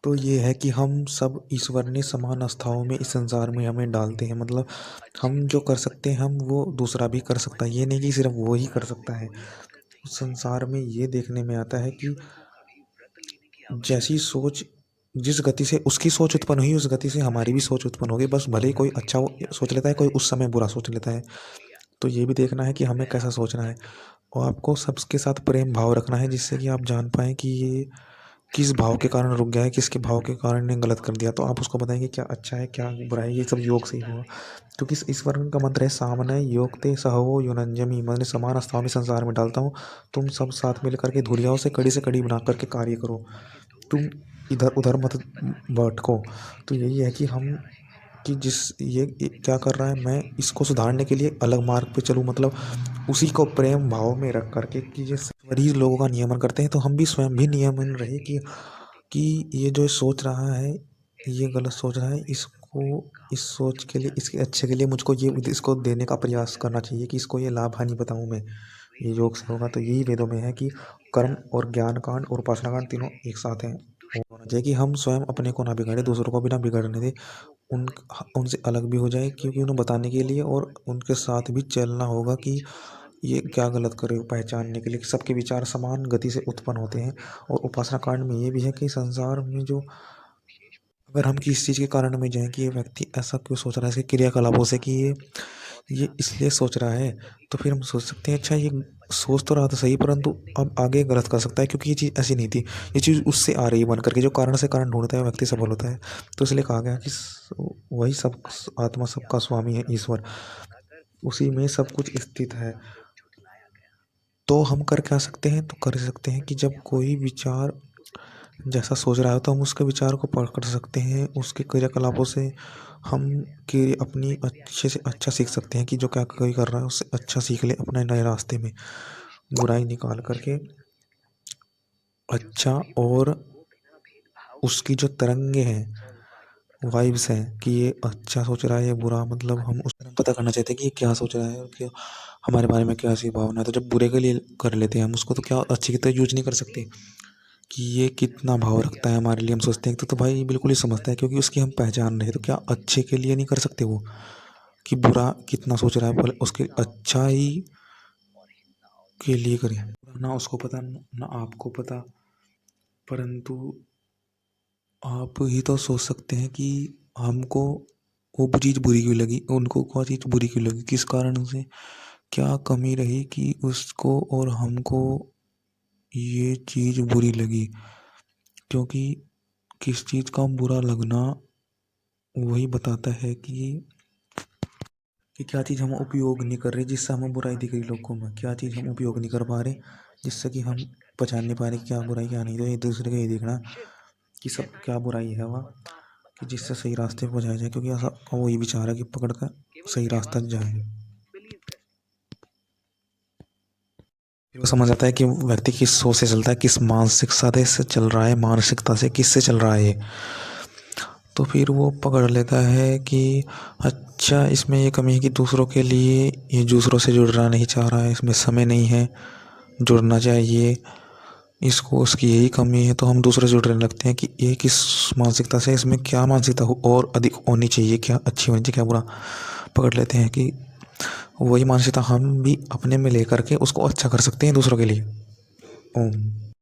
तो ये है कि हम सब ईश्वर ने समान अवस्थाओं में इस संसार में हमें डालते हैं। मतलब हम जो कर सकते हैं हम वो दूसरा भी कर सकता है, ये नहीं कि सिर्फ वो ही कर सकता है। संसार में ये देखने में आता है कि जैसी सोच, जिस गति से उसकी सोच उत्पन्न हुई उस गति से हमारी भी सोच उत्पन्न होगी। बस भले ही कोई अच्छा सोच लेता है, कोई उस समय बुरा सोच लेता है। तो ये भी देखना है कि हमें कैसा सोचना है। और आपको सबके साथ प्रेम भाव रखना है, जिससे कि आप जान पाएँ कि ये किस भाव के कारण रुक गया है, किसके भाव के कारण ने गलत कर दिया। तो आप उसको बताएंगे क्या अच्छा है क्या बुरा है, ये सब योग से ही होगा। क्योंकि इस वर्ग का मंत्र है सामने योगते सहवो युनंजमी, मैंने समान अवस्थाओं में संसार में डालता हूँ, तुम सब साथ मिल करके धुरियाओं से कड़ी से कड़ी बना करके कार्य करो, तुम इधर उधर मत भटको। तो यही है कि हम कि जिस ये क्या कर रहा है, मैं इसको सुधारने के लिए अलग मार्ग पे चलूँ। मतलब उसी को प्रेम भाव में रख करके कि जैसे मरीज लोगों का नियमन करते हैं, तो हम भी स्वयं भी नियमन रहे कि ये जो सोच रहा है ये गलत सोच रहा है, इसको इस सोच के लिए इसके अच्छे के लिए मुझको ये इसको देने का प्रयास करना चाहिए कि इसको ये लाभ हानि बताऊं मैं। ये योग से होगा। तो यही वेदों में है कि कर्म और ज्ञान कांड और उपासना कांड तीनों एक साथ हैं। होना चाहिए कि हम स्वयं अपने को ना बिगाड़े, दूसरों को भी ना बिगड़ने दे, उन उनसे अलग भी हो जाए, क्योंकि उन्हें बताने के लिए और उनके साथ भी चलना होगा कि ये क्या गलत करे, पहचानने के लिए कि सबके विचार समान गति से उत्पन्न होते हैं। और उपासना कांड में ये भी है कि संसार में जो अगर हम किसी चीज़ के कारण में जाएं कि ये व्यक्ति ऐसा क्यों सोच रहा है, इसके क्रियाकलापों से कि ये इसलिए सोच रहा है, तो फिर हम सोच सकते हैं अच्छा ये सोच तो रहा था सही, परंतु अब आगे गलत कर सकता है, क्योंकि ये चीज़ ऐसी नहीं थी, ये चीज़ उससे आ रही है बन करके। जो कारण से कारण ढूंढता है व्यक्ति सफल होता है। तो इसलिए कहा गया कि वही सब आत्मा सबका स्वामी है ईश्वर, उसी में सब कुछ स्थित है। तो हम कर क्या सकते हैं, तो कर सकते हैं कि जब कोई विचार जैसा सोच रहा है तो हम उसके विचार को पकड़ सकते हैं, उसके क्रियाकलापों से हम कि अपनी अच्छे से अच्छा सीख सकते हैं कि जो क्या कोई कर रहा है उससे अच्छा सीख ले अपने नए रास्ते में, बुराई निकाल करके अच्छा। और उसकी जो तरंगे हैं, वाइब्स हैं कि ये अच्छा सोच रहा है या बुरा, मतलब हम उस तरह पता करना चाहते हैं कि ये क्या सोच रहा है और क्या हमारे बारे में क्या ऐसी भावना है। तो जब बुरे के लिए कर लेते हैं हम उसको, तो क्या अच्छे की तरह यूज नहीं कर सकते कि ये कितना भाव रखता है हमारे लिए। हम सोचते हैं तो भाई बिल्कुल ही समझता है, क्योंकि उसकी हम पहचान रहे। तो क्या अच्छे के लिए नहीं कर सकते वो, कि बुरा कितना सोच रहा है बोले उसके अच्छा ही के लिए करें। ना उसको पता ना आपको पता, परंतु आप ही तो सोच सकते हैं कि हमको वो चीज़ बुरी क्यों लगी, उनको कौन चीज़ बुरी क्यों लगी, किस कारण से क्या कमी रही कि उसको और हमको ये चीज़ बुरी लगी। क्योंकि किस चीज़ का बुरा लगना वही बताता है कि क्या चीज़ हम उपयोग नहीं कर रहे, जिससे हमें बुराई दिख रही लोगों में, क्या चीज़ हम उपयोग नहीं कर पा रहे, जिससे कि हम पहचान नहीं पा रहे कि क्या बुराई क्या नहीं। तो एक दूसरे को ये देखना कि सब क्या बुराई है वह, कि जिससे सही रास्ते पर पहुँचाया जाए, क्योंकि ऐसा वही विचार है कि पकड़ कर सही रास्ता जाए। फिर वो समझ आता है कि व्यक्ति किस सोच से चलता है, किस मानसिकता से चल रहा है, मानसिकता से किससे चल रहा है। तो फिर वो पकड़ लेता है कि अच्छा इसमें ये कमी है कि दूसरों के लिए ये दूसरों से जुड़ना नहीं चाह रहा है, इसमें समय नहीं है, जुड़ना चाहिए इसको, उसकी यही कमी है। तो हम दूसरे से जुड़ने लगते हैं कि ये किस मानसिकता से, इसमें क्या मानसिकता हो और अधिक होनी चाहिए, क्या अच्छी होनी चाहिए क्या बुरा। पकड़ लेते हैं कि वही मानसिकता हम भी अपने में लेकर के उसको अच्छा कर सकते हैं दूसरों के लिए। ओम।